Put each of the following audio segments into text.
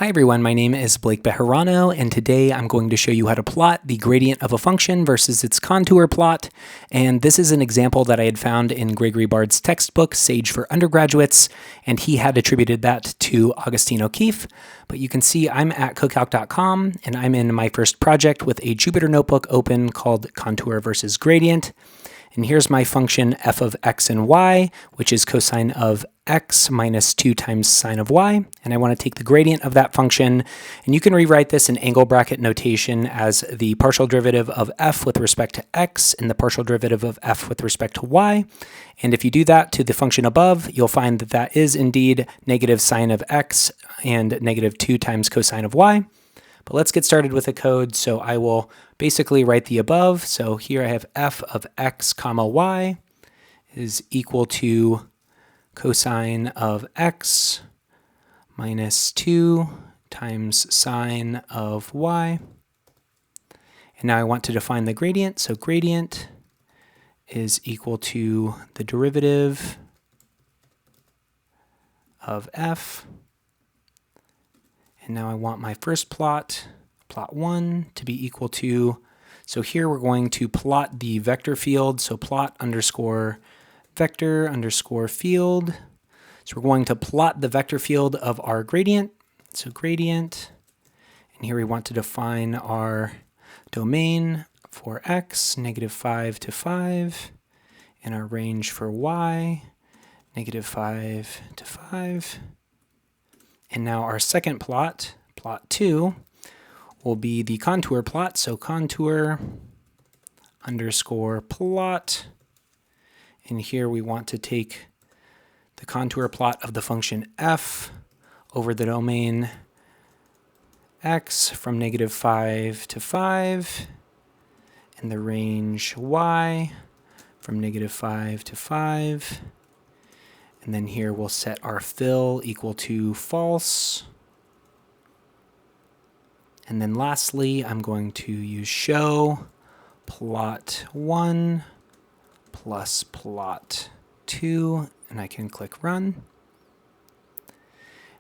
Hi everyone, my name is Blaec Bejarano, and today I'm going to show you how to plot the gradient of a function versus its contour plot. And this is an example that I had found in Gregory Bard's textbook, Sage for Undergraduates, and he had attributed that to Augustine O'Keeffe. But you can see I'm at CoCalc.com, and I'm in my first project with a Jupyter notebook open called Contour versus Gradient. And here's my function f of x and y, which is cosine of x minus 2 times sine of y. And I want to take the gradient of that function. And you can rewrite this in angle bracket notation as the partial derivative of f with respect to x and the partial derivative of f with respect to y. And if you do that to the function above, you'll find that that is indeed negative sine of x and negative 2 times cosine of y. But let's get started with the code. So I will basically write the above. So here I have f of x comma y is equal to cosine of x minus 2 times sine of y. And now I want to define the gradient. So gradient is equal to the derivative of f. And now I want my first plot, plot 1, to be equal to, so here we're going to plot the vector field, so plot underscore vector underscore field. So we're going to plot the vector field of our gradient, so gradient, and here we want to define our domain for x, negative 5 to 5, and our range for y, negative 5 to 5. And now our second plot, plot 2, will be the contour plot. So contour underscore plot. And here we want to take the contour plot of the function f over the domain x from negative 5 to 5, and the range y from negative 5 to 5. And then here we'll set our fill equal to false. And then lastly, I'm going to use show plot 1 plus plot 2, and I can click run.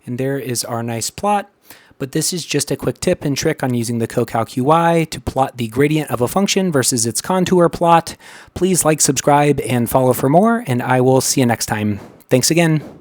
And there is our nice plot. But this is just a quick tip and trick on using the CoCalc UI to plot the gradient of a function versus its contour plot. Please like, subscribe, and follow for more, and I will see you next time. Thanks again.